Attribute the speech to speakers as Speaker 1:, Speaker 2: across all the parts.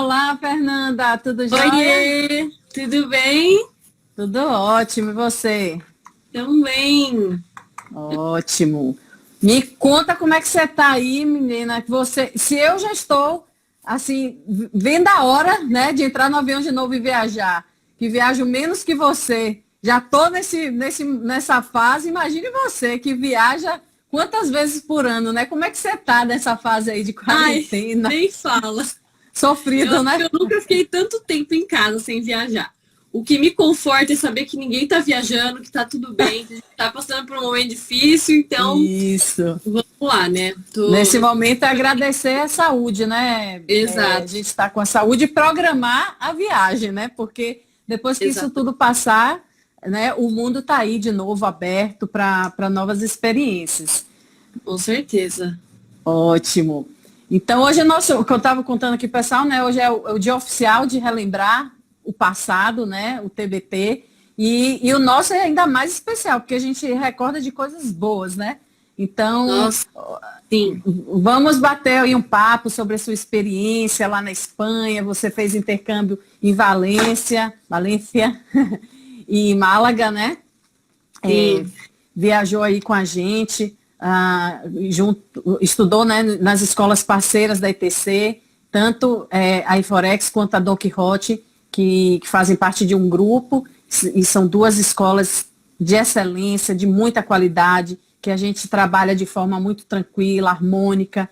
Speaker 1: Olá, Fernanda, tudo jóia?
Speaker 2: Oiê, tudo bem?
Speaker 1: Tudo ótimo, e você?
Speaker 2: Também.
Speaker 1: Ótimo. Me conta como é que você está aí, menina, que você, se eu já estou, assim, vendo a hora, né, de entrar no avião de novo e viajar, que viajo menos que você, já estou nessa fase, imagine você que viaja quantas vezes por ano, né? Como é que você está nessa fase aí de
Speaker 2: Ai,
Speaker 1: quarentena?
Speaker 2: nem fala. Eu
Speaker 1: Sofrido,
Speaker 2: acho que
Speaker 1: né?
Speaker 2: eu nunca fiquei tanto tempo em casa sem viajar. O que me conforta é saber que ninguém tá viajando, que tá tudo bem, que a gente tá passando por um momento difícil, então
Speaker 1: Isso.
Speaker 2: vamos lá, né?
Speaker 1: Nesse momento, é agradecer a saúde, né? A
Speaker 2: Exato,
Speaker 1: gente está com a saúde e programar a viagem, né? Porque depois que isso
Speaker 2: exato,
Speaker 1: tudo passar, né, o mundo está aí de novo aberto para novas experiências.
Speaker 2: com certeza.
Speaker 1: Ótimo. Então, hoje é nosso, o que eu estava contando aqui, pessoal, né? Hoje é o dia oficial de relembrar o passado, né? O TBT. E o nosso é ainda mais especial, porque a gente recorda de coisas boas, né? Então,
Speaker 2: Nossa, sim.
Speaker 1: vamos bater aí um papo sobre a sua experiência lá na Espanha. Você fez intercâmbio em Valência e Málaga, né? É,
Speaker 2: Sim.
Speaker 1: viajou aí com a gente, estudou, né, nas escolas parceiras da ETC, tanto a Inforex quanto a Don Quixote, que fazem parte de um grupo, e são duas escolas de excelência, de muita qualidade, que a gente trabalha de forma muito tranquila, harmônica,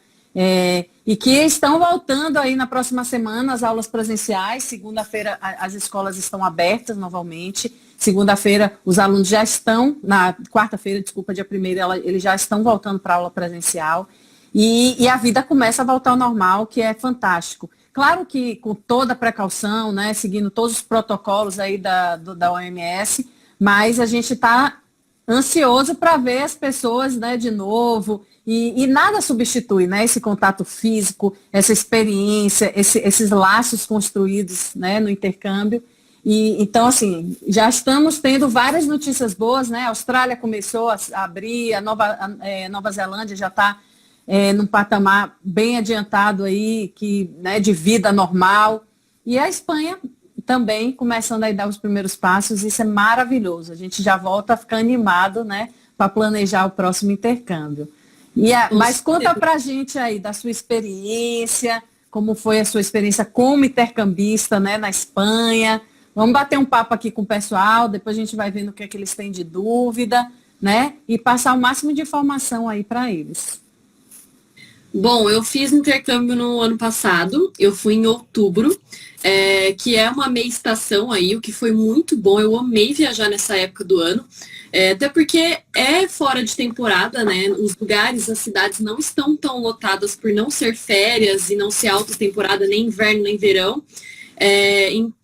Speaker 1: e que estão voltando aí na próxima semana as aulas presenciais. Segunda-feira as escolas estão abertas novamente. Segunda-feira os alunos já estão, na quarta-feira, desculpa, dia 1º, eles já estão voltando para a aula presencial. E a vida começa a voltar ao normal, que é fantástico. Claro que com toda a precaução, né, seguindo todos os protocolos aí da OMS, mas a gente está ansioso para ver as pessoas, né, de novo, e nada substitui, né, esse contato físico, essa experiência, esses laços construídos, né, no intercâmbio. E então, assim, já estamos tendo várias notícias boas, né? A Austrália começou a abrir, a Nova Zelândia já está num patamar bem adiantado aí, né, de vida normal. E a Espanha também começando a dar os primeiros passos, isso é maravilhoso. A gente já volta a ficar animado, né, para planejar o próximo intercâmbio. Mas conta para a gente aí da sua experiência, como foi a sua experiência como intercambista, né, na Espanha. Vamos bater um papo aqui com o pessoal, depois a gente vai vendo o que é que eles têm de dúvida, né, e passar o máximo de informação aí para eles.
Speaker 2: Bom, eu fiz intercâmbio no ano passado, eu fui em outubro, que é uma meia estação aí, o que foi muito bom. Eu amei viajar nessa época do ano, até porque é fora de temporada, né? Os lugares, as cidades não estão tão lotadas por não ser férias e não ser alta temporada, nem inverno, nem verão.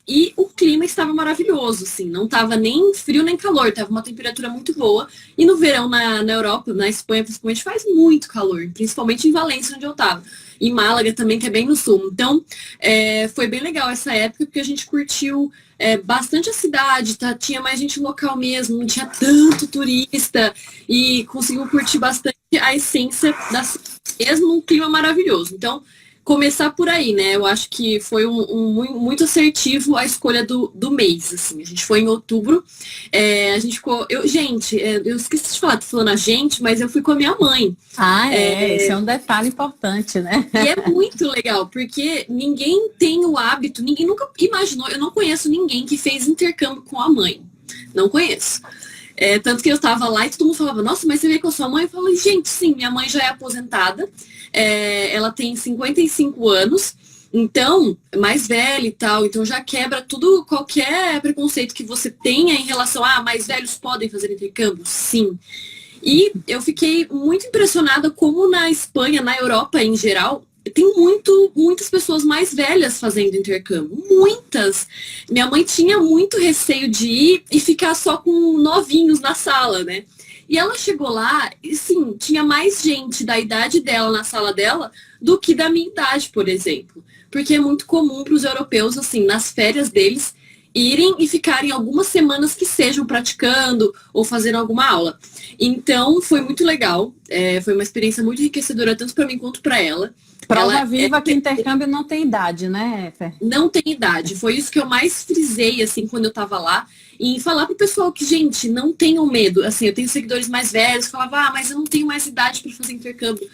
Speaker 2: E o clima estava maravilhoso, assim, não estava nem frio nem calor, estava uma temperatura muito boa. E no verão na Europa, na Espanha principalmente, faz muito calor, principalmente em Valência, onde eu estava. Em Málaga também, que é bem no sul. Então, foi bem legal essa época, porque a gente curtiu bastante a cidade, tá? Tinha mais gente local mesmo, não tinha tanto turista, e conseguiu curtir bastante a essência da cidade, mesmo um clima maravilhoso. Então, começar por aí, né? Eu acho que foi muito assertivo a escolha do mês, assim. A gente foi em outubro, a gente ficou... eu esqueci de falar, tô falando a gente, mas eu fui com a minha mãe.
Speaker 1: Esse é um detalhe importante, né?
Speaker 2: E é muito legal, porque ninguém tem o hábito, ninguém nunca imaginou, eu não conheço ninguém que fez intercâmbio com a mãe. Não conheço. Tanto que eu tava lá e todo mundo falava, nossa, mas você veio com a sua mãe? Eu falei, gente, sim, minha mãe já é aposentada, ela tem 55 anos, então, mais velha e tal, então já quebra tudo, qualquer preconceito que você tenha em relação a mais velhos podem fazer intercâmbio? Sim. E eu fiquei muito impressionada como na Espanha, na Europa em geral, tem muitas pessoas mais velhas fazendo intercâmbio. Muitas. Minha mãe tinha muito receio de ir e ficar só com novinhos na sala, né? E ela chegou lá e, sim, tinha mais gente da idade dela na sala dela do que da minha idade, por exemplo. Porque é muito comum para os europeus, assim, nas férias deles, irem e ficarem algumas semanas que sejam praticando ou fazendo alguma aula. Então, foi muito legal. Foi uma experiência muito enriquecedora, tanto para mim quanto para ela.
Speaker 1: Prova viva que intercâmbio não tem idade, né, Fer?
Speaker 2: Não tem idade. Foi isso que eu mais frisei, assim, quando eu tava lá. E falar pro pessoal que, gente, não tenham medo. Assim, eu tenho seguidores mais velhos que falavam, mas eu não tenho mais idade para fazer intercâmbio.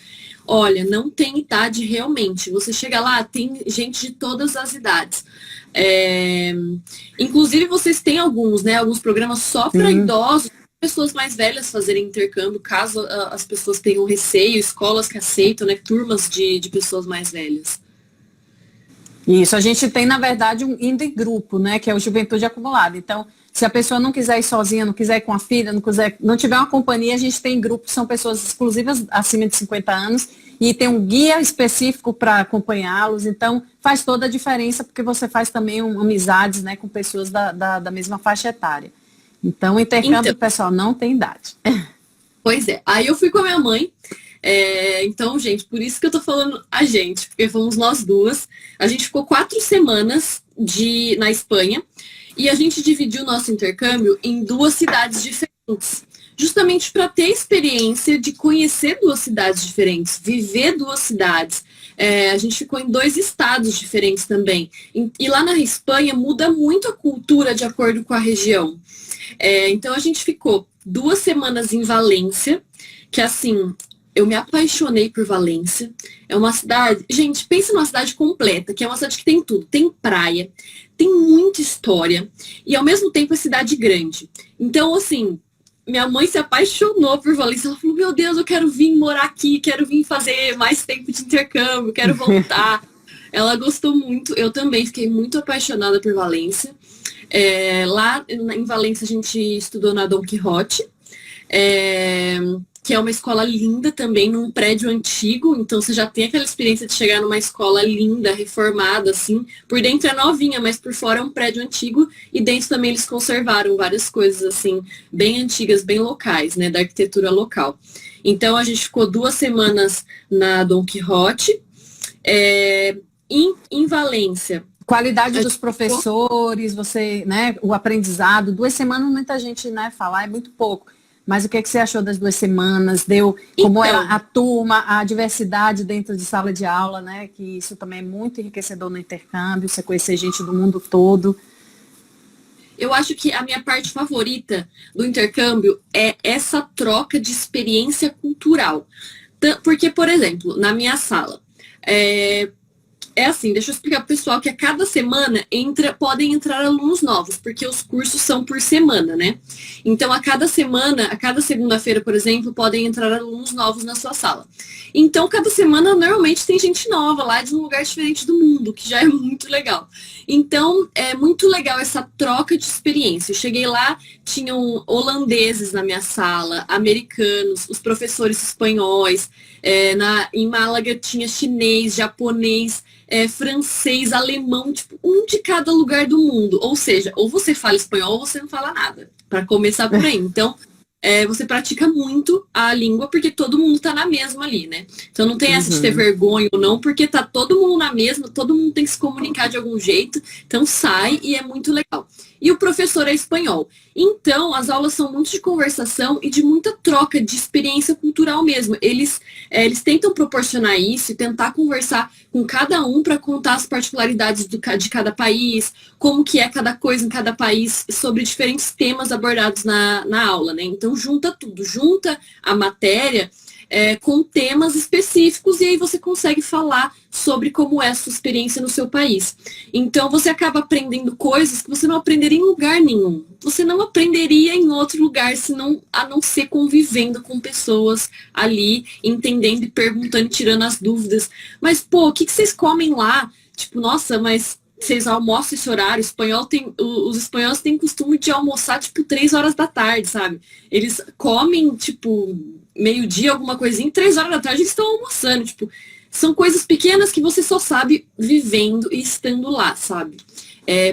Speaker 2: Olha, não tem idade realmente. Você chega lá, tem gente de todas as idades. Inclusive, vocês têm alguns, né? Alguns programas só para idosos, pessoas mais velhas fazerem intercâmbio, caso as pessoas tenham receio, escolas que aceitam, né? Turmas de pessoas mais velhas.
Speaker 1: Isso, a gente tem, na verdade, um indo em grupo, né? Que é o Juventude Acumulada. Então, se a pessoa não quiser ir sozinha, não quiser ir com a filha, não tiver uma companhia, a gente tem grupos, são pessoas exclusivas acima de 50 anos e tem um guia específico para acompanhá-los. Então, faz toda a diferença, porque você faz também amizades, né, com pessoas da mesma faixa etária. Então, o intercâmbio, pessoal, não tem idade.
Speaker 2: Pois é. Aí eu fui com a minha mãe. Então, gente, por isso que eu tô falando a gente, porque fomos nós duas. A gente ficou 4 semanas na Espanha e a gente dividiu o nosso intercâmbio em 2 cidades diferentes, justamente para ter a experiência de conhecer 2 cidades diferentes, viver 2 cidades. A gente ficou em 2 estados diferentes também. E lá na Espanha muda muito a cultura de acordo com a região. Então a gente ficou 2 semanas em Valência, que assim, eu me apaixonei por Valência. É uma cidade, gente, pensa numa cidade completa, que é uma cidade que tem tudo. Tem praia, tem muita história e ao mesmo tempo é cidade grande. Então, assim, minha mãe se apaixonou por Valência. Ela falou, meu Deus, eu quero vir morar aqui, quero vir fazer mais tempo de intercâmbio, quero voltar. Ela gostou muito, eu também fiquei muito apaixonada por Valência. Lá em Valência a gente estudou na Dom Quixote, que é uma escola linda também, num prédio antigo, então você já tem aquela experiência de chegar numa escola linda, reformada, assim, por dentro é novinha, mas por fora é um prédio antigo, e dentro também eles conservaram várias coisas, assim, bem antigas, bem locais, né, da arquitetura local. Então a gente ficou 2 semanas na Dom Quixote, em Valência.
Speaker 1: Qualidade dos professores, você, né, o aprendizado, 2 semanas muita gente, né, falar é muito pouco. Mas o que você achou das 2 semanas? Como era a turma, a diversidade dentro de sala de aula, né? Que isso também é muito enriquecedor no intercâmbio, você conhecer gente do mundo todo.
Speaker 2: Eu acho que a minha parte favorita do intercâmbio é essa troca de experiência cultural. Porque, por exemplo, na minha sala, assim, deixa eu explicar pro pessoal que a cada semana podem entrar alunos novos, porque os cursos são por semana, né? Então, a cada semana, a cada segunda-feira, por exemplo, podem entrar alunos novos na sua sala. Então, cada semana, normalmente, tem gente nova lá de um lugar diferente do mundo, que já é muito legal. Então, é muito legal essa troca de experiência. Eu cheguei lá, tinham holandeses na minha sala, americanos, os professores espanhóis, em Málaga tinha chinês, japonês, francês, alemão, tipo, um de cada lugar do mundo. Ou seja, ou você fala espanhol ou você não fala nada, para começar por aí. Então, você pratica muito a língua porque todo mundo tá na mesma ali, né? Então não tem essa de ter vergonha ou não, porque tá todo mundo na mesma, todo mundo tem que se comunicar de algum jeito, então sai e é muito legal. E o professor é espanhol. Então, as aulas são muito de conversação e de muita troca de experiência cultural mesmo. Eles tentam proporcionar isso e tentar conversar com cada um para contar as particularidades de cada país, como que é cada coisa em cada país, sobre diferentes temas abordados na aula, né? Então, junta tudo, junta a matéria com temas específicos e aí você consegue falar sobre como é a sua experiência no seu país. Então você acaba aprendendo coisas que você não aprenderia em lugar nenhum. Você não aprenderia em outro lugar a não ser convivendo com pessoas ali, entendendo e perguntando, tirando as dúvidas. Mas, pô, o que vocês comem lá? Tipo, nossa, mas vocês almoçam esse horário? Os espanhóis têm costume de almoçar, tipo, 3 horas da tarde, sabe? Eles comem, tipo, meio-dia, alguma coisinha, 3 horas da tarde eles estão almoçando, tipo, são coisas pequenas que você só sabe vivendo e estando lá, sabe?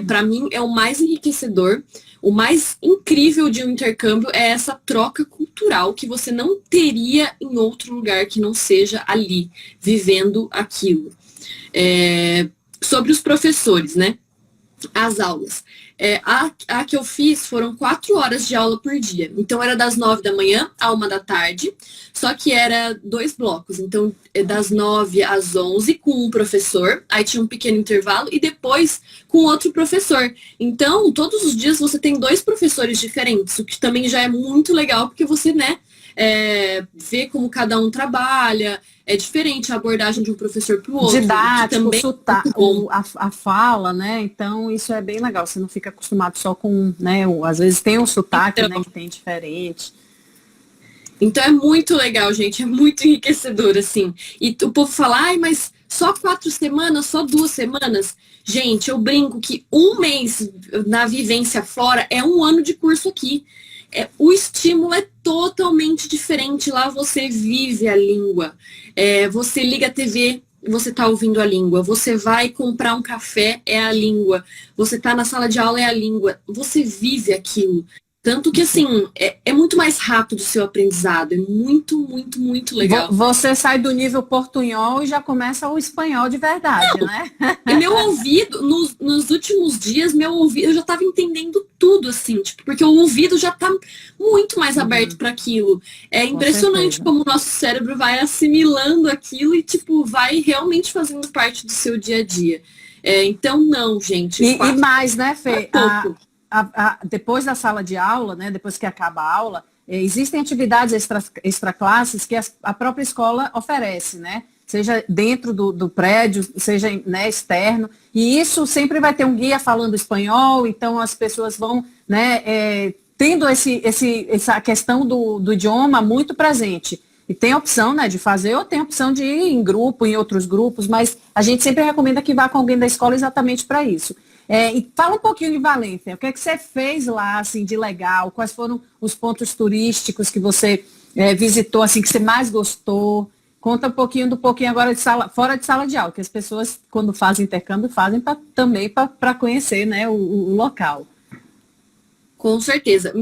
Speaker 2: Para mim, é o mais enriquecedor, o mais incrível de um intercâmbio é essa troca cultural que você não teria em outro lugar que não seja ali, vivendo aquilo. Sobre os professores, né? As aulas. A que eu fiz foram 4 horas de aula por dia. Então era das 9 da manhã à 1 da tarde, só que era 2 blocos. Então é das 9 às 11 com um professor, aí tinha um pequeno intervalo e depois com outro professor. Então todos os dias você tem 2 professores diferentes, o que também já é muito legal, porque você, né, vê como cada um trabalha. É diferente a abordagem de um professor para o outro.
Speaker 1: Didático,
Speaker 2: também
Speaker 1: a fala, né? Então, isso é bem legal. Você não fica acostumado só com, né? Às vezes tem um sotaque,
Speaker 2: então,
Speaker 1: né? Que tem diferente.
Speaker 2: Então é muito legal, gente. É muito enriquecedor, assim. E o povo fala, ai, mas só 4 semanas, só 2 semanas? Gente, eu brinco que um mês na vivência fora é um ano de curso aqui. O estímulo é totalmente diferente. Lá você vive a língua. Você liga a TV, você está ouvindo a língua. Você vai comprar um café, é a língua. Você está na sala de aula, é a língua. Você vive aquilo. Tanto que, assim, é muito mais rápido o seu aprendizado. É muito, muito, muito legal.
Speaker 1: Você sai do nível portunhol e já começa o espanhol de verdade, né?
Speaker 2: E meu ouvido, nos últimos dias, meu ouvido, eu já estava entendendo tudo, assim, tipo, porque o ouvido já está muito mais aberto para aquilo. É impressionante como o nosso cérebro vai assimilando aquilo e, tipo, vai realmente fazendo parte do seu dia a dia. Então, não, gente.
Speaker 1: E mais, né, Fê? Depois da sala de aula, né, depois que acaba a aula, existem atividades extraclasses que a própria escola oferece, né? Seja dentro do prédio, seja, né, externo. E isso sempre vai ter um guia falando espanhol, então as pessoas vão, né, tendo essa questão do idioma muito presente. E tem a opção, né, de fazer, ou tem a opção de ir em grupo, em outros grupos, mas a gente sempre recomenda que vá com alguém da escola exatamente para isso. E fala um pouquinho de Valência. O que é que você fez lá, assim, de legal? Quais foram os pontos turísticos que você visitou, assim, que você mais gostou? Conta um pouquinho agora fora de sala de aula, que as pessoas, quando fazem intercâmbio, fazem também para conhecer, né, o local.
Speaker 2: Com certeza.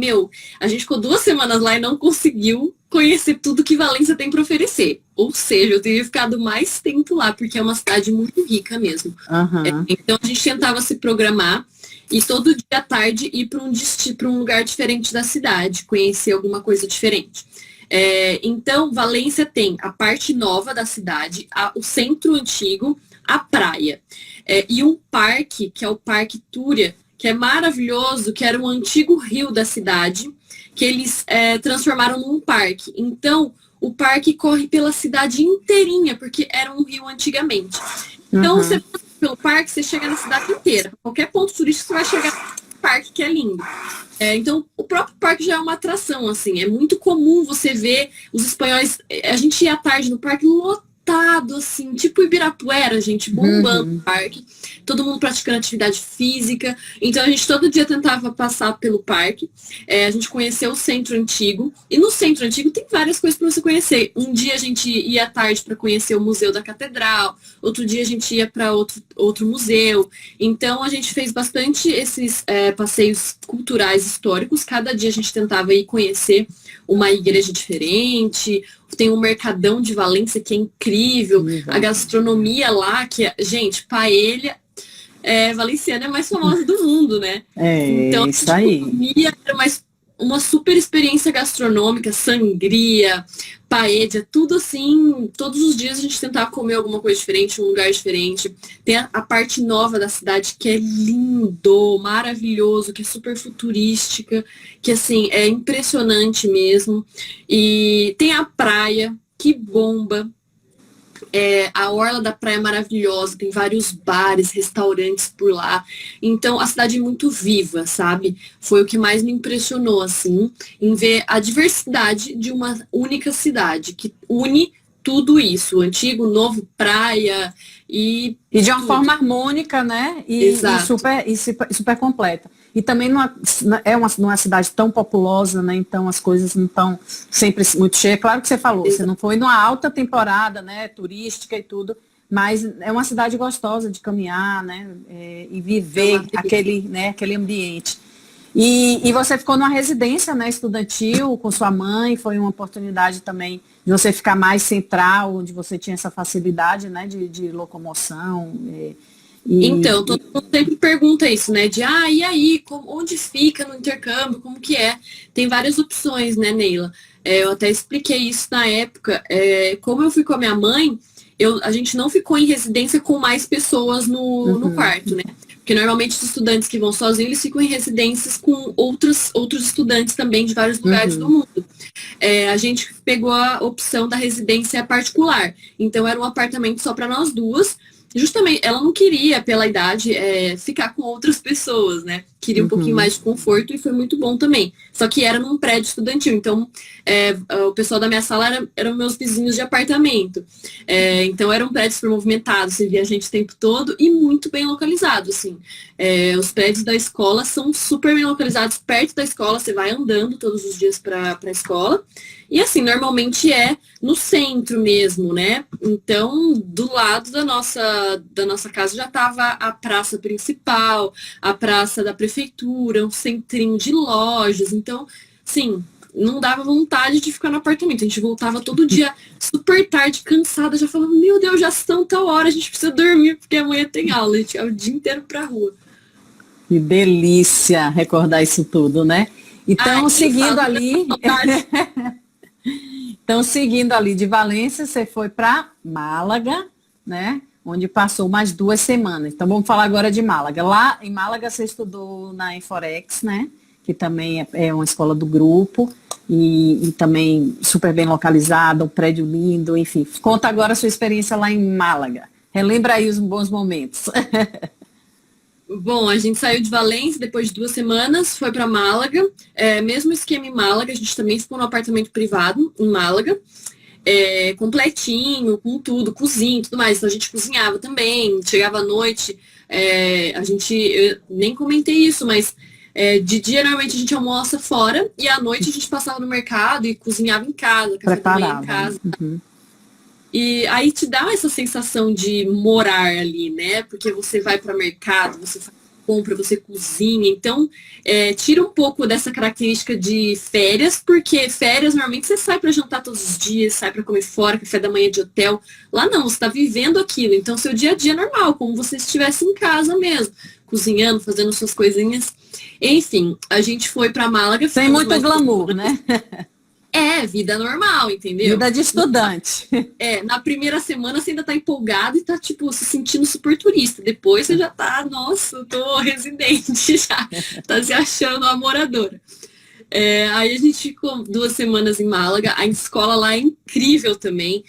Speaker 2: A gente ficou 2 semanas lá e não conseguiu conhecer tudo que Valência tem para oferecer. Ou seja, eu teria ficado mais tempo lá, porque é uma cidade muito rica mesmo.
Speaker 1: Uhum.
Speaker 2: Então a gente tentava se programar e todo dia à tarde ir para um lugar diferente da cidade, conhecer alguma coisa diferente. Então, Valência tem a parte nova da cidade, o centro antigo, a praia. E um parque, que é o Parque Túria, que é maravilhoso, que era um antigo rio da cidade, que eles transformaram num parque. Então, o parque corre pela cidade inteirinha, porque era um rio antigamente. Então, você passa pelo parque, você chega na cidade inteira. Qualquer ponto turístico, você vai chegar no parque, que é lindo. Então, o próprio parque já é uma atração, assim. É muito comum você ver os espanhóis... A gente ia à tarde no parque lotado, assim, tipo Ibirapuera, gente, bombando o parque. Todo mundo praticando atividade física. Então, a gente todo dia tentava passar pelo parque. A gente conheceu o Centro Antigo. E no Centro Antigo tem várias coisas para você conhecer. Um dia a gente ia à tarde para conhecer o Museu da Catedral. Outro dia a gente ia para outro museu. Então, a gente fez bastante esses passeios culturais históricos. Cada dia a gente tentava ir conhecer uma igreja diferente. Tem um Mercadão de Valência que é incrível. A gastronomia lá, que é, gente, paella valenciana é a mais famosa do mundo, né? Então,
Speaker 1: isso aí.
Speaker 2: Comia era uma super experiência gastronômica, sangria, paella, tudo assim. Todos os dias a gente tentava comer alguma coisa diferente, um lugar diferente. Tem a parte nova da cidade que é lindo, maravilhoso, que é super futurística, que assim, é impressionante mesmo. E tem a praia, que bomba. A orla da praia é maravilhosa, tem vários bares, restaurantes por lá. Então, a cidade é muito viva, sabe? Foi o que mais me impressionou, assim, em ver a diversidade de uma única cidade, que une tudo isso, o antigo, novo, praia e
Speaker 1: de uma forma harmônica, né? E super completa. E também numa cidade tão populosa, né? Então as coisas não estão sempre muito cheias. Claro que você falou, você não foi numa alta temporada, né? Turística e tudo, mas é uma cidade gostosa de caminhar, né? E viver aquele ambiente. E você ficou numa residência, né, estudantil com sua mãe, foi uma oportunidade também de você ficar mais central, onde você tinha essa facilidade, né, de locomoção.
Speaker 2: Então, todo mundo sempre pergunta isso, né? De, e aí, onde fica no intercâmbio? Como que é? Tem várias opções, né, Neila? Eu até expliquei isso na época. Como eu fui com a minha mãe, a gente não ficou em residência com mais pessoas no quarto, né? Porque normalmente os estudantes que vão sozinhos, eles ficam em residências com outros estudantes também de vários lugares do mundo. A gente pegou a opção da residência particular. Então, era um apartamento só para nós duas. Justamente, ela não queria, pela idade, ficar com outras pessoas, né? Queria um pouquinho mais de conforto e foi muito bom também. Só que era num prédio estudantil, então o pessoal da minha sala eram meus vizinhos de apartamento. Então era um prédio super movimentado, você via a gente o tempo todo e muito bem localizado, assim. Os prédios da escola são super bem localizados, perto da escola, você vai andando todos os dias para a escola. E assim, normalmente é no centro mesmo, né? Então, do lado da nossa casa já estava a praça principal, a praça da prefeitura, um centrinho de lojas. Então, sim, não dava vontade de ficar no apartamento. A gente voltava todo dia super tarde, cansada, já falando, meu Deus, já são tal hora, a gente precisa dormir porque amanhã tem aula. A gente ia o dia inteiro pra rua.
Speaker 1: Que delícia recordar isso tudo, né? Então, seguindo ali... Então, seguindo ali de Valência, você foi para Málaga, né? Onde passou mais 2 semanas. Então, vamos falar agora de Málaga. Lá em Málaga, você estudou na Inforex, né? Que também é uma escola do grupo e também super bem localizada, um prédio lindo, enfim. Conta agora a sua experiência lá em Málaga. Relembra aí os bons momentos.
Speaker 2: Bom, a gente saiu de Valência depois de 2 semanas, foi para Málaga. Mesmo esquema em Málaga, a gente também ficou num apartamento privado em Málaga. Completinho, com tudo, cozinha e tudo mais. Então a gente cozinhava também, chegava à noite. Eu nem comentei isso, mas de dia normalmente a gente almoça fora e à noite a gente passava no mercado e cozinhava em casa, café da manhã em casa. E aí te dá essa sensação de morar ali, né? Porque você vai para o mercado, você faz compra, você cozinha. Então, tira um pouco dessa característica de férias, porque férias normalmente você sai para jantar todos os dias, sai para comer fora, café da manhã de hotel. Lá não, você está vivendo aquilo. Então, seu dia a dia é normal, como se você estivesse em casa mesmo, cozinhando, fazendo suas coisinhas. Enfim, a gente foi para Málaga.
Speaker 1: Sem muito glamour, né?
Speaker 2: Vida normal, entendeu?
Speaker 1: Vida de estudante.
Speaker 2: Na primeira semana você ainda tá empolgado e tá, tipo, se sentindo super turista. Depois você já tá, nossa, eu tô residente já. Tá se achando uma moradora. Aí a gente ficou 2 semanas em Málaga. A escola lá é incrível também.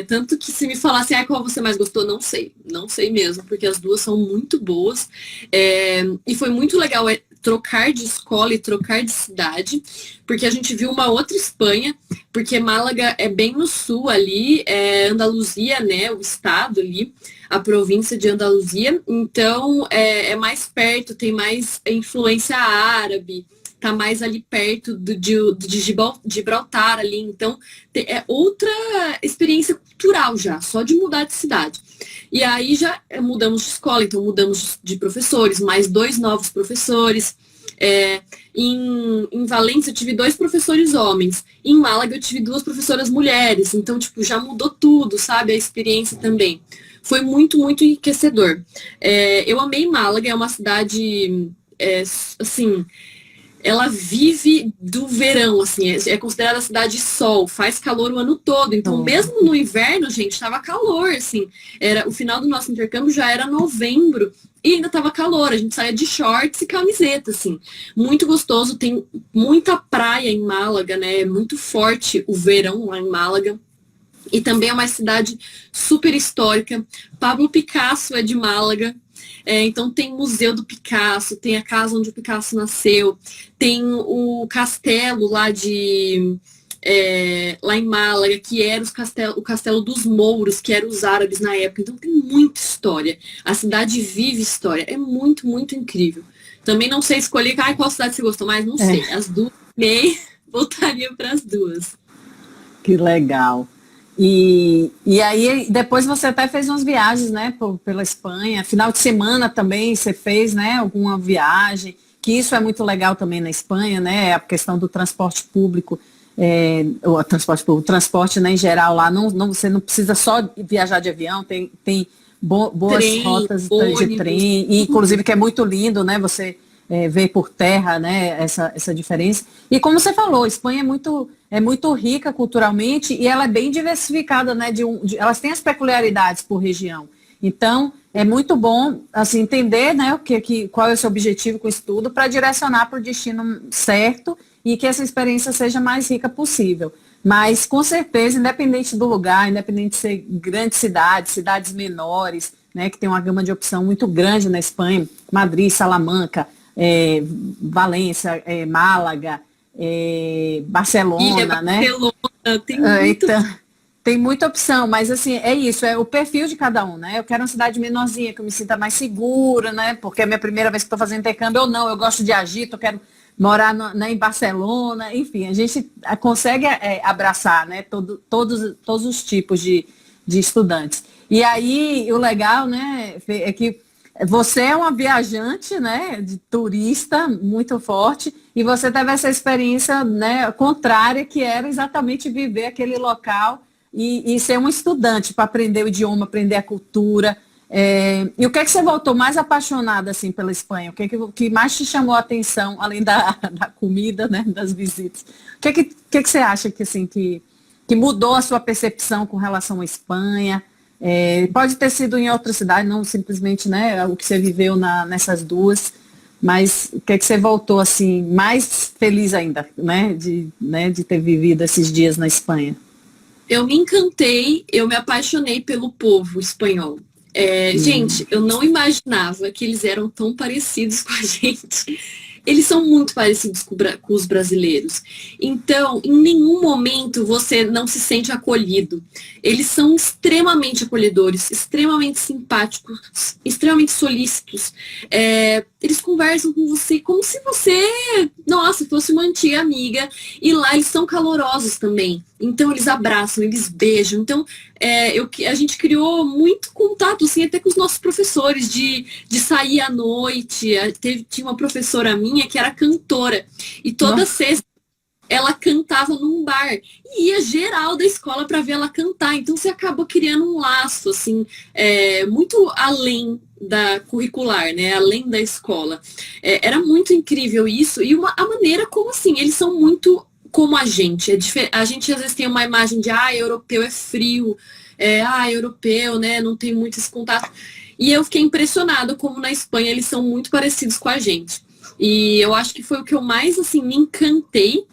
Speaker 2: Tanto que se me falasse, qual você mais gostou, não sei. Não sei mesmo, porque as duas são muito boas. E foi muito legal trocar de escola e trocar de cidade, porque a gente viu uma outra Espanha, porque Málaga é bem no sul ali, Andaluzia, né, o estado ali, a província de Andaluzia, então é mais perto, tem mais influência árabe, tá mais ali perto de Gibraltar ali, então é outra experiência cultural já, só de mudar de cidade. E aí já mudamos de escola, então mudamos de professores, mais 2 novos professores. Em Valência eu tive 2 professores homens, em Málaga eu tive 2 professoras mulheres, então tipo, já mudou tudo, sabe, a experiência também. Foi muito, muito enriquecedor. Eu amei Málaga, é uma cidade, assim... Ela vive do verão, assim, é considerada a cidade de sol, faz calor o ano todo. Então, mesmo no inverno, gente, estava calor, assim. O final do nosso intercâmbio já era novembro e ainda estava calor. A gente saía de shorts e camiseta, assim. Muito gostoso, tem muita praia em Málaga, né? É muito forte o verão lá em Málaga. E também é uma cidade super histórica. Pablo Picasso é de Málaga. Então tem o Museu do Picasso, tem a casa onde o Picasso nasceu, tem o castelo lá lá em Málaga, que era o castelo dos mouros, que eram os árabes na época. Então tem muita história. A cidade vive história. É muito, muito incrível. Também não sei escolher qual cidade você gostou mais, não sei. As duas, voltaria para as duas.
Speaker 1: Que legal. E aí, depois você até fez umas viagens, né, pela Espanha. Final de semana também você fez, né, alguma viagem, que isso é muito legal também na Espanha, né, a questão do transporte público, o transporte, né, em geral lá, você não precisa só viajar de avião, tem boas
Speaker 2: Trem,
Speaker 1: rotas de
Speaker 2: ônibus.
Speaker 1: trem, e inclusive que é muito lindo, né? Você ver por terra, né? Essa diferença. E como você falou, a Espanha é muito rica culturalmente e ela é bem diversificada, né? Elas têm as peculiaridades por região. Então, é muito bom assim, entender, né, qual é o seu objetivo com o estudo para direcionar para o destino certo e que essa experiência seja mais rica possível. Mas, com certeza, independente do lugar, independente de ser grandes cidades, cidades menores, né, que tem uma gama de opção muito grande na Espanha, Madrid, Salamanca, Valência, Málaga,
Speaker 2: Ilha,
Speaker 1: Barcelona, né?
Speaker 2: Barcelona, tem muito.
Speaker 1: Então, tem muita opção, mas assim, é isso, é o perfil de cada um, né? Eu quero uma cidade menorzinha, que eu me sinta mais segura, né? Porque é a minha primeira vez que estou fazendo intercâmbio, ou não, eu gosto de agito, eu quero morar em Barcelona, enfim, a gente consegue abraçar, né? Todos os tipos de estudantes. E aí, o legal, né, Fê, é que você é uma viajante, né, de turista muito forte, e você teve essa experiência, né, contrária, que era exatamente viver aquele local e ser um estudante para aprender o idioma, aprender a cultura. E o que é que você voltou mais apaixonada assim pela Espanha? O que mais te chamou a atenção, além da comida, né, das visitas? O que é que você acha que mudou a sua percepção com relação à Espanha? Pode ter sido em outra cidade, não simplesmente, né, o que você viveu nessas duas, mas o que é que você voltou assim mais feliz ainda, de ter vivido esses dias na Espanha?
Speaker 2: Eu me encantei, eu me apaixonei pelo povo espanhol. Gente, eu não imaginava que eles eram tão parecidos com a gente. Eles são muito parecidos com os brasileiros. Então, em nenhum momento você não se sente acolhido. Eles são extremamente acolhedores, extremamente simpáticos, extremamente solícitos. Eles conversam com você como se você, nossa, fosse uma antiga amiga. E lá eles são calorosos também. Então, eles abraçam, eles beijam. Então, a gente criou muito contato, assim, até com os nossos professores, de sair à noite. Tinha uma professora minha que era cantora. E toda sexta ela cantava num bar. E ia geral da escola para ver ela cantar. Então, você acabou criando um laço, assim, muito além da curricular, né? Além da escola. Era muito incrível isso. E a maneira como, assim, eles são muito como a gente. A gente às vezes tem uma imagem de, europeu é frio, europeu, né, não tem muito esse contato. E eu fiquei impressionada como na Espanha eles são muito parecidos com a gente. E eu acho que foi o que eu mais, assim, me encantei.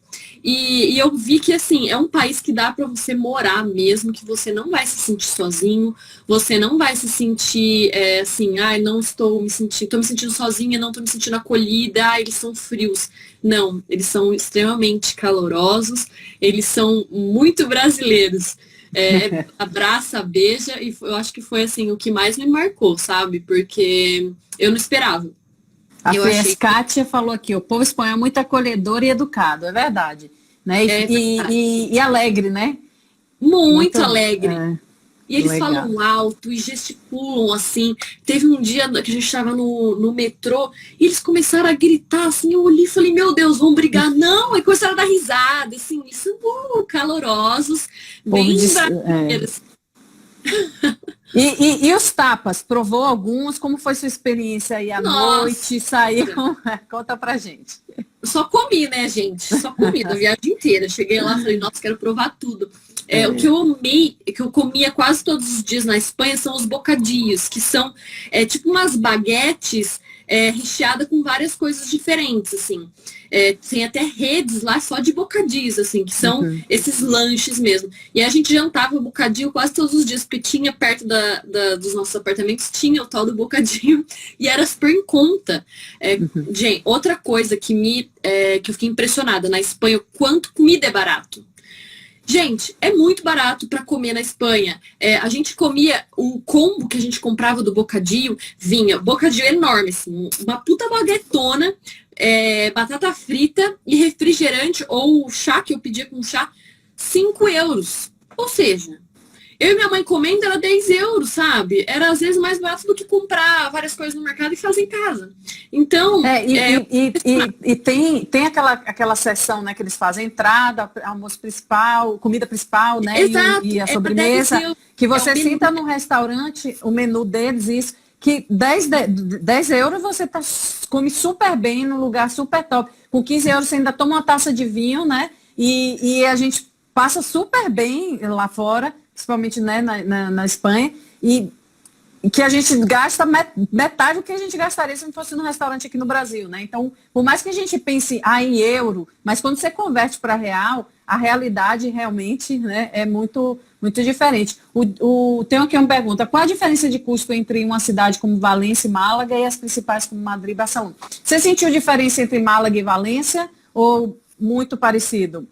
Speaker 2: E eu vi que, assim, é um país que dá para você morar mesmo, que você não vai se sentir sozinho, você não vai se sentir, assim, não estou me sentindo sozinha, não estou me sentindo acolhida, eles são frios. Não, eles são extremamente calorosos, eles são muito brasileiros. Abraça, beija, e eu acho que foi, assim, o que mais me marcou, sabe? Porque eu não esperava.
Speaker 1: Kátia falou aqui, o povo espanhol é muito acolhedor e educado, é verdade. Né? E alegre, né?
Speaker 2: Muito alegre. E eles
Speaker 1: legal.
Speaker 2: falam alto e gesticulam, assim. Teve um dia que a gente estava no metrô e eles começaram a gritar, assim, eu olhei e falei, meu Deus, vão brigar. Não, e começaram a dar risada, assim, eles são calorosos, bem brasileiros.
Speaker 1: E os tapas? Provou alguns? Como foi sua experiência aí à noite? Saíram? Conta pra gente.
Speaker 2: Só comi, né, gente? Só comi a viagem inteira. Cheguei lá e falei, nossa, quero provar tudo. O que eu amei, que eu comia quase todos os dias na Espanha, são os bocadinhos, que são tipo umas baguetes recheadas com várias coisas diferentes, assim. Tem até redes lá só de bocadinhos, assim, que são esses lanches mesmo. E a gente jantava bocadinho quase todos os dias, porque tinha perto dos nossos apartamentos, tinha o tal do bocadinho, e era super em conta. Gente, outra coisa que eu fiquei impressionada na Espanha, o quanto comida é barato. Gente, é muito barato para comer na Espanha. A gente comia o combo que a gente comprava do bocadinho, vinha bocadinho enorme, assim, uma puta baguetona, batata frita e refrigerante, ou chá, que eu pedia com chá, 5 euros. Ou seja, eu e minha mãe comendo era 10 euros, sabe? Era às vezes mais barato do que comprar várias coisas no mercado e fazer em casa. Então,
Speaker 1: tem aquela sessão, né, que eles fazem entrada, almoço principal, comida principal, né?
Speaker 2: Exato,
Speaker 1: E a sobremesa. Que você
Speaker 2: menu.
Speaker 1: sinta no restaurante, o menu deles, isso, que 10 euros você come super bem, num lugar super top. Com 15 euros você ainda toma uma taça de vinho, né? E a gente passa super bem lá fora, principalmente, né, na Espanha. E que a gente gasta metade do que a gente gastaria se não fosse no restaurante aqui no Brasil, né? Então, por mais que a gente pense em euro, mas quando você converte para real, a realidade realmente, né, é muito, muito diferente. Tenho aqui uma pergunta: qual a diferença de custo entre uma cidade como Valência e Málaga e as principais como Madrid e Barcelona? Você sentiu diferença entre Málaga e Valência ou muito parecido?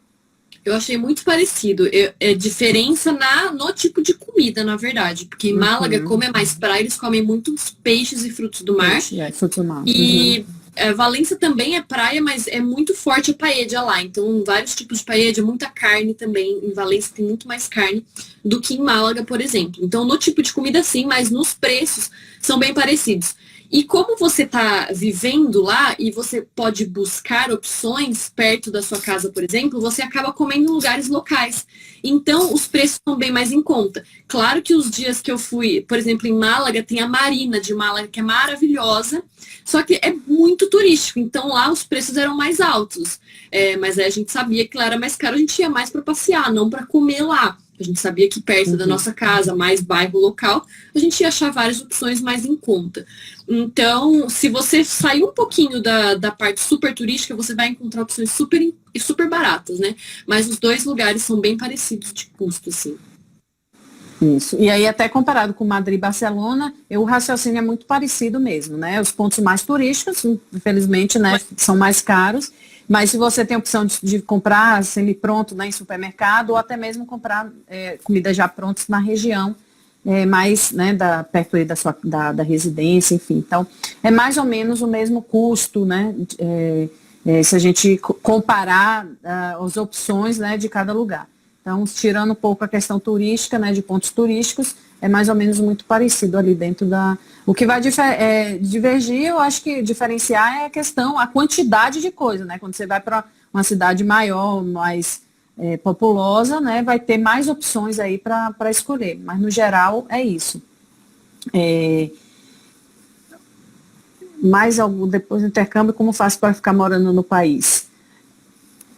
Speaker 2: Eu achei muito parecido. É diferença no tipo de comida, na verdade. Porque em Málaga, como é mais praia, eles comem muitos peixes e frutos do mar.
Speaker 1: Frutos do mar.
Speaker 2: E Valência também é praia, mas é muito forte a paella lá. Então, vários tipos de paella, muita carne também. Em Valência tem muito mais carne do que em Málaga, por exemplo. Então, no tipo de comida, sim, mas nos preços são bem parecidos. E como você está vivendo lá e você pode buscar opções perto da sua casa, por exemplo, você acaba comendo em lugares locais. Então, os preços são bem mais em conta. Claro que os dias que eu fui, por exemplo, em Málaga, tem a Marina de Málaga, que é maravilhosa, só que é muito turístico. Então, lá os preços eram mais altos. Mas aí a gente sabia que lá era mais caro, a gente ia mais para passear, não para comer lá. A gente sabia que perto da nossa casa, mais bairro local, a gente ia achar várias opções mais em conta. Então, se você sair um pouquinho da parte super turística, você vai encontrar opções super baratas, né? Mas os dois lugares são bem parecidos de custo, assim.
Speaker 1: Isso. E aí, até comparado com Madrid e Barcelona, o raciocínio é muito parecido mesmo, né? Os pontos mais turísticos, infelizmente, né, são mais caros. Mas se você tem a opção de comprar semi-pronto, né, em supermercado, ou até mesmo comprar comida já pronta na região, mais, né, perto aí da residência, enfim. Então, é mais ou menos o mesmo custo, né, se a gente comparar as opções, né, de cada lugar. Então, tirando um pouco a questão turística, né, de pontos turísticos, é mais ou menos muito parecido ali dentro da... O que vai divergir, eu acho que diferenciar é a quantidade de coisa, né? Quando você vai para uma cidade maior, mais populosa, né, vai ter mais opções aí para escolher. Mas, no geral, é isso. Mais algo depois do intercâmbio, como faço para ficar morando no país?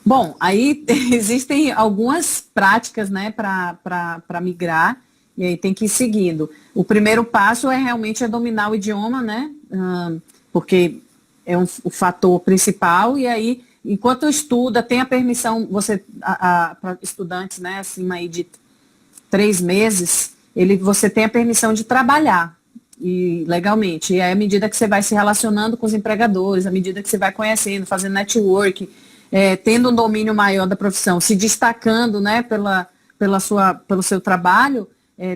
Speaker 1: Bom, aí existem algumas práticas, né, para migrar, e aí tem que ir seguindo. O primeiro passo realmente dominar o idioma, né, porque é o fator principal, e aí, enquanto estuda, tem a permissão, para estudantes, né, acima aí de 3 meses, você tem a permissão de trabalhar, e legalmente. E aí, à medida que você vai se relacionando com os empregadores, à medida que você vai conhecendo, fazendo network, tendo um domínio maior da profissão, se destacando, né, pelo seu trabalho,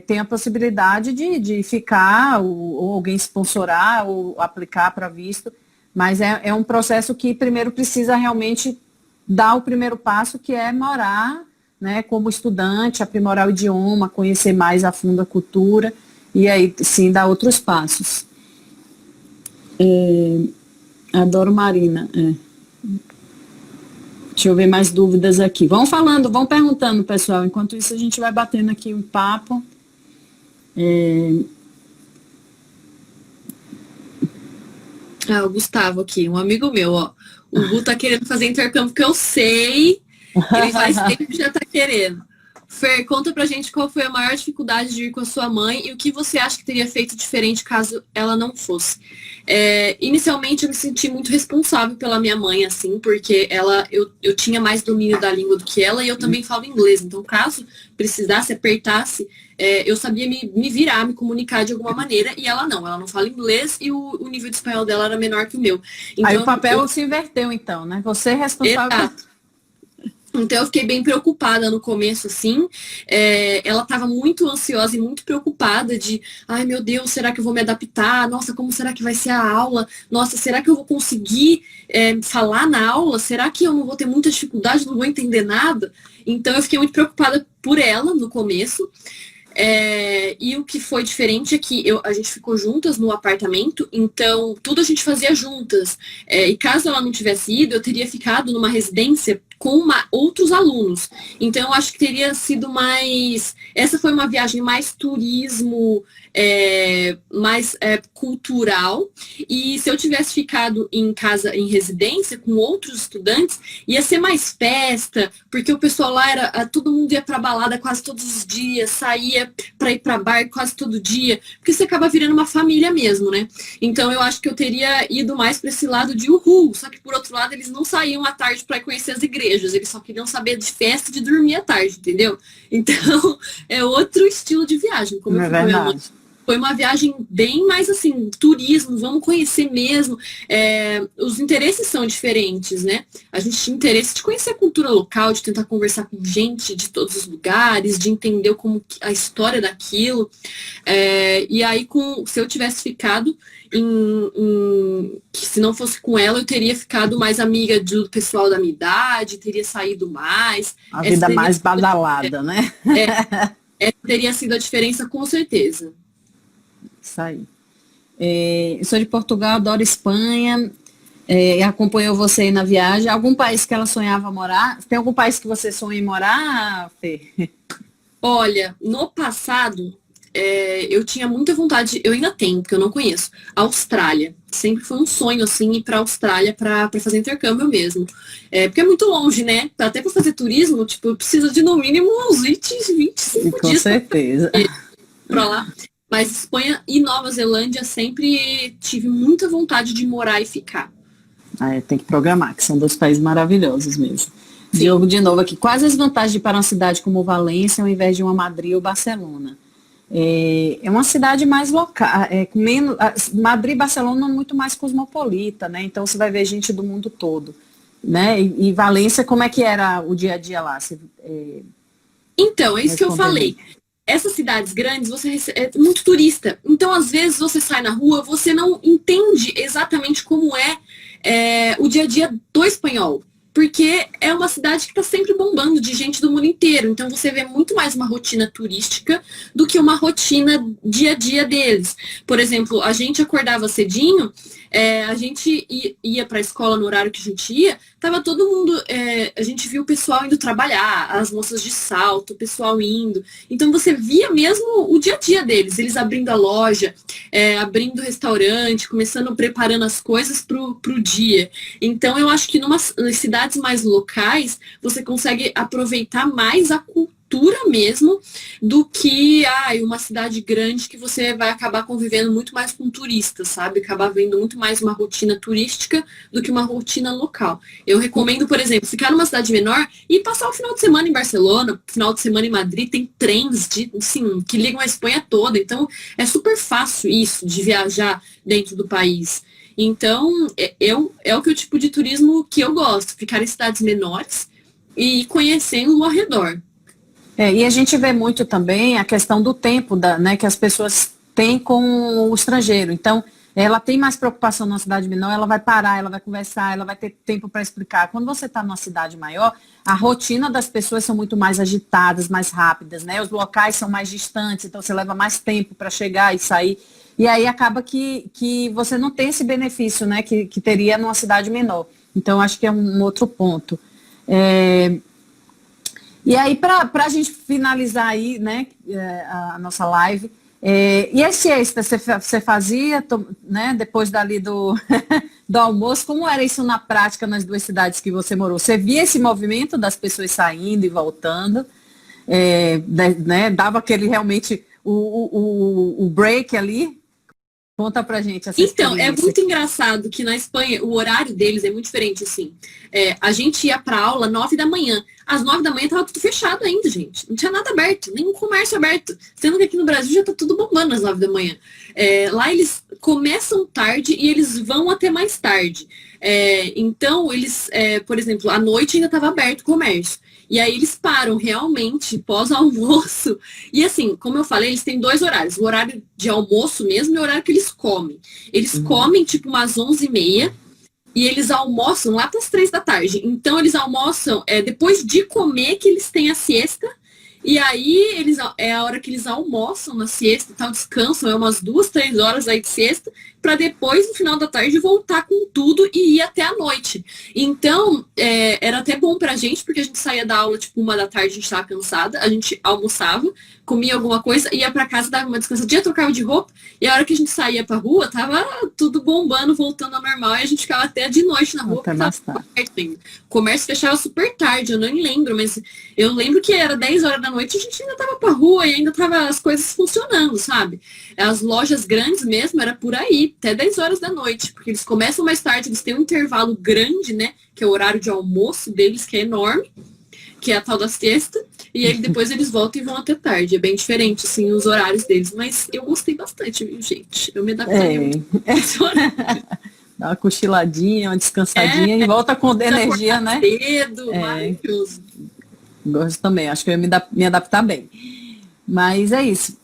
Speaker 1: tem a possibilidade de ficar, ou alguém sponsorar, ou aplicar para visto, mas é um processo que primeiro precisa realmente dar o primeiro passo, que é morar, né, como estudante, aprimorar o idioma, conhecer mais a fundo a cultura, e aí sim dar outros passos. Adoro Marina. Deixa eu ver mais dúvidas aqui. Vão falando, vão perguntando, pessoal. Enquanto isso, a gente vai batendo aqui um papo.
Speaker 2: O Gustavo aqui, um amigo meu, ó. O Gu tá querendo fazer intercâmbio, que eu sei. Ele faz tempo que já tá querendo. Fer, conta pra gente qual foi a maior dificuldade de ir com a sua mãe e o que você acha que teria feito diferente caso ela não fosse. Inicialmente eu me senti muito responsável pela minha mãe, assim, porque eu tinha mais domínio da língua do que ela e eu também falo inglês. Então, caso precisasse, apertasse, eu sabia me virar, me comunicar de alguma maneira, e ela não fala inglês e o nível de espanhol dela era menor que o meu. Então,
Speaker 1: aí o papel se inverteu, então, né? Você é responsável.
Speaker 2: Exato. Então eu fiquei bem preocupada no começo, assim. Ela estava muito ansiosa e muito preocupada de, ai meu Deus, será que eu vou me adaptar? Nossa, como será que vai ser a aula? Nossa, será que eu vou conseguir falar na aula? Será que eu não vou ter muita dificuldade, não vou entender nada? Então eu fiquei muito preocupada por ela no começo. E o que foi diferente é que a gente ficou juntas no apartamento, então tudo a gente fazia juntas. E caso ela não tivesse ido, eu teria ficado numa residência com outros alunos. Então eu acho que teria sido mais... Essa foi uma viagem mais turismo, mais cultural. E se eu tivesse ficado em casa, em residência, com outros estudantes, ia ser mais festa, porque o pessoal lá todo mundo ia pra balada quase todos os dias, saía pra ir pra bar quase todo dia, porque você acaba virando uma família mesmo, né? Então eu acho que eu teria ido mais pra esse lado de uhul, só que por outro lado eles não saíam à tarde pra conhecer as igrejas, eles só queriam saber de festa e de dormir à tarde, entendeu? Então é outro estilo de viagem, como eu fui com a minha mãe. Foi uma viagem bem mais assim, turismo, vamos conhecer mesmo. Os interesses são diferentes, né? A gente tinha interesse de conhecer a cultura local, de tentar conversar com gente de todos os lugares, de entender como a história daquilo. E aí, se eu tivesse ficado se não fosse com ela, eu teria ficado mais amiga do pessoal da minha idade, teria saído mais.
Speaker 1: A vida mais badalada, né?
Speaker 2: Teria sido a diferença, com certeza.
Speaker 1: Isso aí. Eu sou de Portugal, adoro Espanha, acompanhou você aí na viagem. Algum país que ela sonhava morar? Tem algum país que você sonha em morar, Fê?
Speaker 2: Olha, no passado, eu tinha muita vontade, eu ainda tenho, porque eu não conheço, Austrália. Sempre foi um sonho, assim, ir pra Austrália pra fazer intercâmbio mesmo. Porque é muito longe, né? Até pra fazer turismo, tipo, precisa de no mínimo uns 25
Speaker 1: Com
Speaker 2: dias.
Speaker 1: Com certeza.
Speaker 2: Pra lá. Mas Espanha e Nova Zelândia sempre tive muita vontade de morar e ficar.
Speaker 1: Tem que programar, que são dois países maravilhosos mesmo. Sim. Diogo, de novo aqui. Quais as vantagens de ir para uma cidade como Valência ao invés de uma Madrid ou Barcelona? É uma cidade mais local, Madrid e Barcelona é muito mais cosmopolita, né? Então você vai ver gente do mundo todo, né? E Valência, como é que era o dia a dia lá?
Speaker 2: Então, é isso que eu falei. Essas cidades grandes, é muito turista. Então, às vezes, você sai na rua, você não entende exatamente como o dia a dia do espanhol. Porque é uma cidade que está sempre bombando de gente do mundo inteiro. Então, você vê muito mais uma rotina turística do que uma rotina dia a dia deles. Por exemplo, a gente acordava cedinho, a gente ia para a escola no horário que a gente ia, tava todo mundo, a gente viu o pessoal indo trabalhar, as moças de salto, o pessoal indo. Então você via mesmo o dia a dia deles, eles abrindo a loja, abrindo o restaurante, preparando as coisas pro dia. Então eu acho que nas cidades mais locais, você consegue aproveitar mais a cultura mesmo do que uma cidade grande que você vai acabar convivendo muito mais com turistas, sabe? Acabar vendo muito mais uma rotina turística do que uma rotina local. Eu recomendo, por exemplo, ficar numa cidade menor e passar o final de semana em Barcelona, final de semana em Madrid, tem trens que ligam a Espanha toda, então é super fácil isso de viajar dentro do país. Então, é o tipo de turismo que eu gosto, ficar em cidades menores e conhecendo ao redor.
Speaker 1: E a gente vê muito também a questão do tempo né, que as pessoas têm com o estrangeiro. Então, ela tem mais preocupação numa cidade menor, ela vai parar, ela vai conversar, ela vai ter tempo para explicar. Quando você está numa cidade maior, a rotina das pessoas são muito mais agitadas, mais rápidas, né? Os locais são mais distantes, então você leva mais tempo para chegar e sair. E aí acaba que você não tem esse benefício, né, que teria numa cidade menor. Então, acho que é um outro ponto. E aí, para a gente finalizar aí, né, a nossa live, e a siesta, você fazia, né, depois dali do almoço, como era isso na prática nas duas cidades que você morou? Você via esse movimento das pessoas saindo e voltando, né, dava aquele realmente, o break ali? Conta pra gente essa experiência.
Speaker 2: Então, é muito engraçado que na Espanha o horário deles é muito diferente, assim. A gente ia pra aula 9 da manhã. Às 9 da manhã tava tudo fechado ainda, gente. Não tinha nada aberto, nenhum comércio aberto. Sendo que aqui no Brasil já tá tudo bombando às 9 da manhã. Lá eles começam tarde e eles vão até mais tarde. Então, eles, por exemplo, à noite ainda tava aberto o comércio. E aí eles param realmente pós-almoço. E assim, como eu falei, eles têm dois horários. O horário de almoço mesmo e o horário que eles comem. Eles comem tipo umas 11h30 e eles almoçam lá para as 3 da tarde. Então eles almoçam depois de comer que eles têm a siesta. E aí é a hora que eles almoçam na siesta e tal, descansam, é umas 2, 3 horas aí de siesta, para depois, no final da tarde, voltar com tudo e ir até a noite. Então, era até bom pra gente, porque a gente saía da aula, tipo, 1 da tarde, a gente tava cansada, a gente almoçava, comia alguma coisa, ia pra casa, dava uma descansadinha, trocava de roupa, e a hora que a gente saía pra rua, tava tudo bombando, voltando ao normal, e a gente ficava até de noite na rua,
Speaker 1: Até
Speaker 2: porque
Speaker 1: mais
Speaker 2: tava
Speaker 1: tarde.
Speaker 2: perto ainda. O comércio fechava super tarde, eu nem lembro, mas eu lembro que era 10 horas da noite, a gente ainda tava pra rua e ainda tava as coisas funcionando, sabe? As lojas grandes mesmo, era por aí, até 10 horas da noite, porque eles começam mais tarde, eles têm um intervalo grande, né, que é o horário de almoço deles, que é enorme, que é a tal da siesta, e aí depois eles voltam e vão até tarde. É bem diferente, assim, os horários deles, mas eu gostei bastante, viu, gente? Eu me adaptaria muito a esse horário.
Speaker 1: Dá uma cochiladinha, uma
Speaker 2: É,
Speaker 1: descansadinha e volta com energia,
Speaker 2: acordar
Speaker 1: né?
Speaker 2: cedo, maravilhoso.
Speaker 1: Gosto também, acho que eu ia me adaptar bem. Mas é isso.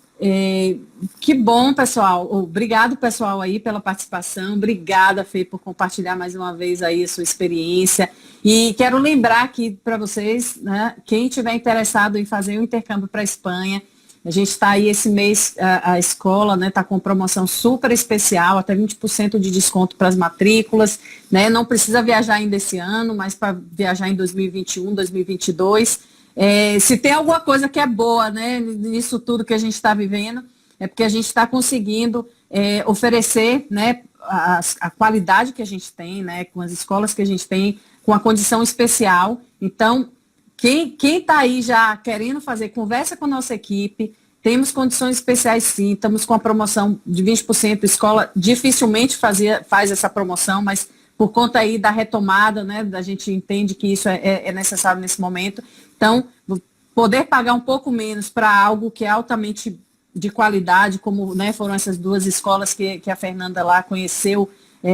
Speaker 1: Que bom, pessoal. Obrigado, pessoal, aí pela participação. Obrigada, Fê, por compartilhar mais uma vez aí a sua experiência. E quero lembrar aqui para vocês, né, quem tiver interessado em fazer um intercâmbio para a Espanha, a gente está aí esse mês, a escola está com promoção super especial, até 20% de desconto para as matrículas, né? Não precisa viajar ainda esse ano, mas para viajar em 2021, 2022. Se tem alguma coisa que é boa, né, nisso tudo que a gente está vivendo, é porque a gente está conseguindo oferecer, né, a qualidade que a gente tem, né, com as escolas que a gente tem, com a condição especial. Então, quem está aí já querendo fazer, conversa com a nossa equipe. Temos condições especiais sim, estamos com a promoção de 20%. Escola dificilmente faz essa promoção, mas por conta aí da retomada, né, a gente entende que isso é necessário nesse momento. Então, poder pagar um pouco menos para algo que é altamente de qualidade, como, né, foram essas 2 escolas que a Fernanda lá conheceu,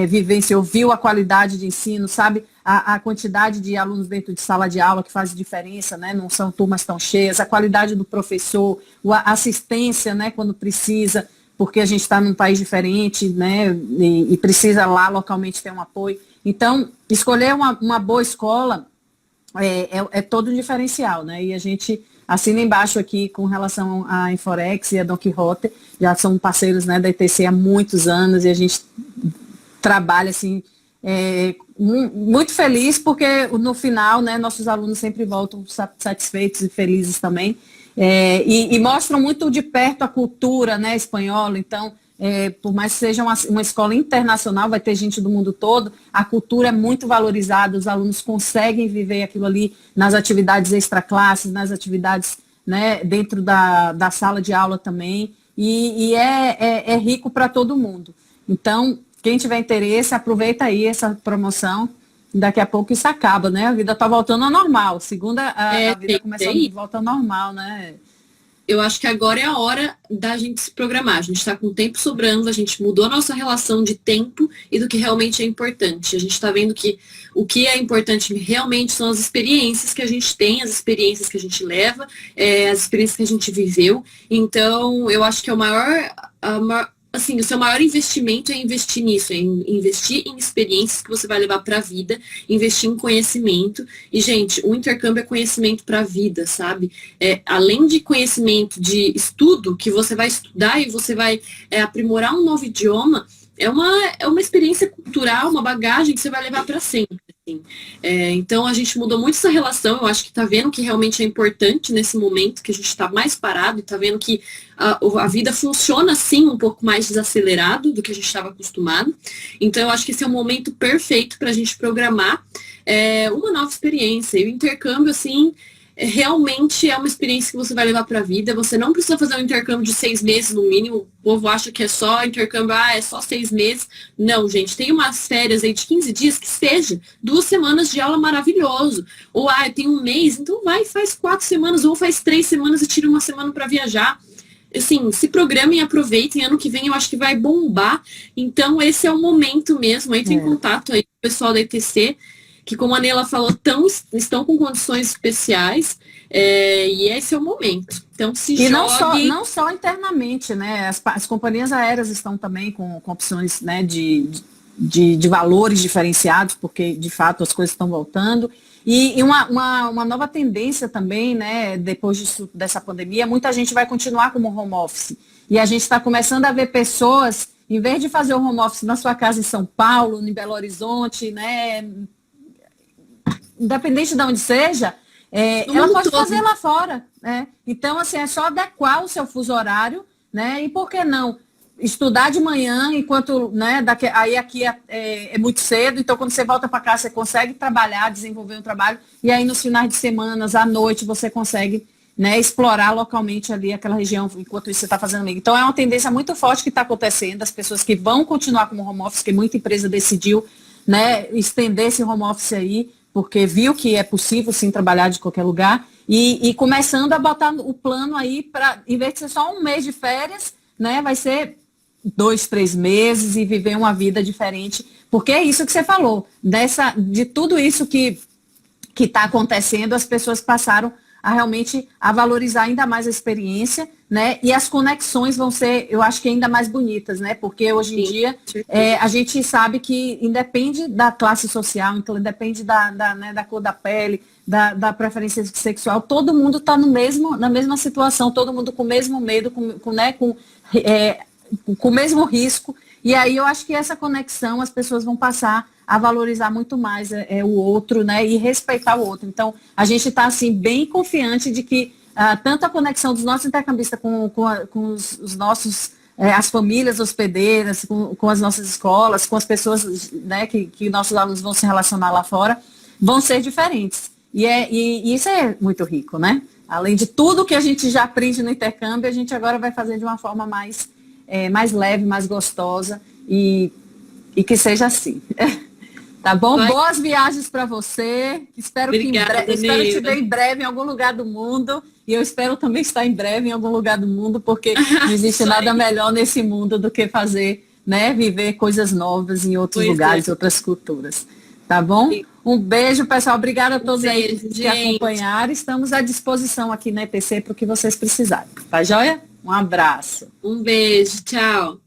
Speaker 1: vivenciou, viu a qualidade de ensino, sabe? A quantidade de alunos dentro de sala de aula que faz diferença, né? Não são turmas tão cheias, a qualidade do professor, a assistência, né, quando precisa, porque a gente está num país diferente, né, e precisa lá localmente ter um apoio. Então, escolher uma boa escola é todo um diferencial, né? E a gente assina embaixo aqui com relação à Inforex e a Don Quixote, já são parceiros, né, da ETC há muitos anos e a gente trabalha assim, muito feliz, porque no final, né, nossos alunos sempre voltam satisfeitos e felizes também, e mostram muito de perto a cultura, né, espanhola. Então, por mais que seja uma escola internacional, vai ter gente do mundo todo, a cultura é muito valorizada, os alunos conseguem viver aquilo ali nas atividades extraclasses, nas atividades, né, dentro da sala de aula também, e é rico para todo mundo. Então, quem tiver interesse, aproveita aí essa promoção. Daqui a pouco isso acaba, né? A vida está voltando ao normal. Segunda, a vida começa a voltar ao normal, né?
Speaker 2: Eu acho que agora é a hora da gente se programar. A gente está com tempo sobrando, a gente mudou a nossa relação de tempo e do que realmente é importante. A gente está vendo que o que é importante realmente são as experiências que a gente tem, as experiências que a gente leva, as experiências que a gente viveu. Então, eu acho que é assim, o seu maior investimento é investir nisso, é investir em experiências que você vai levar para a vida, investir em conhecimento. E, gente, o intercâmbio é conhecimento para a vida, sabe? Além de conhecimento de estudo, que você vai estudar e você vai aprimorar um novo idioma, é uma experiência cultural, uma bagagem que você vai levar para sempre. Assim. Então a gente mudou muito essa relação, eu acho que está vendo que realmente é importante nesse momento, que a gente está mais parado e está vendo que a vida funciona assim um pouco mais desacelerado do que a gente estava acostumado. Então eu acho que esse é o momento perfeito para a gente programar uma nova experiência. E o intercâmbio, assim, realmente é uma experiência que você vai levar para a vida. Você não precisa fazer um intercâmbio de 6 meses no mínimo. O povo acha que é só intercâmbio, é só 6 meses. Não, gente, tem umas férias aí de 15 dias que seja 2 semanas de aula maravilhoso. Ou, tem um mês, então vai, faz 4 semanas, ou faz 3 semanas e tira uma semana para viajar. Assim, se programem, aproveitem, ano que vem eu acho que vai bombar. Então esse é o momento mesmo. Entre em contato aí com o pessoal da ETC, que, como a Nela falou, estão com condições especiais, e esse é o momento. Então,
Speaker 1: e não só internamente, né? As companhias aéreas estão também com opções, né, de valores diferenciados, porque de fato as coisas estão voltando. E uma nova tendência também, né, depois dessa pandemia, muita gente vai continuar como home office. E a gente está começando a ver pessoas, em vez de fazer o home office na sua casa em São Paulo, em Belo Horizonte, né, independente de onde seja, ela pode fazer lá fora. Né? Então, assim, é só adequar o seu fuso horário, né, e por que não? Estudar de manhã, enquanto, né, aí aqui é muito cedo, então quando você volta para casa, você consegue trabalhar, desenvolver um trabalho, e aí nos finais de semana, à noite, você consegue, né, explorar localmente ali aquela região, enquanto isso você está fazendo ali. Então é uma tendência muito forte que está acontecendo, as pessoas que vão continuar como home office, que muita empresa decidiu, né, estender esse home office aí, porque viu que é possível sim trabalhar de qualquer lugar, e começando a botar o plano aí para, em vez de ser só um mês de férias, né, vai ser 2, 3 meses e viver uma vida diferente, porque é isso que você falou, de tudo isso que está acontecendo, as pessoas passaram a realmente a valorizar ainda mais a experiência, né? E as conexões vão ser, eu acho que ainda mais bonitas, né? Porque hoje em dia a gente sabe que independe da classe social, então independe né, da cor da pele, da preferência sexual, todo mundo está na mesma situação, todo mundo com o mesmo medo, com o mesmo risco, e aí eu acho que essa conexão as pessoas vão passar a valorizar muito mais o outro, né, e respeitar o outro. Então, a gente está, assim, bem confiante de que tanto a conexão dos nossos intercambistas com os nossos, as famílias hospedeiras, com as nossas escolas, com as pessoas, né, que nossos alunos vão se relacionar lá fora, vão ser diferentes. E isso é muito rico, né? Além de tudo que a gente já aprende no intercâmbio, a gente agora vai fazer de uma forma mais leve, mais gostosa e que seja assim. Tá bom? Boas viagens para você. Espero te ver em breve em algum lugar do mundo. E eu espero também estar em breve em algum lugar do mundo, porque não existe nada melhor nesse mundo do que fazer, né, viver coisas novas em outros lugares, outras culturas. Tá bom? Sim. Um beijo, pessoal. Obrigada a todos aí que acompanharam. Estamos à disposição aqui na ETC para o que vocês precisarem. Tá joia? Um abraço.
Speaker 2: Um beijo. Tchau.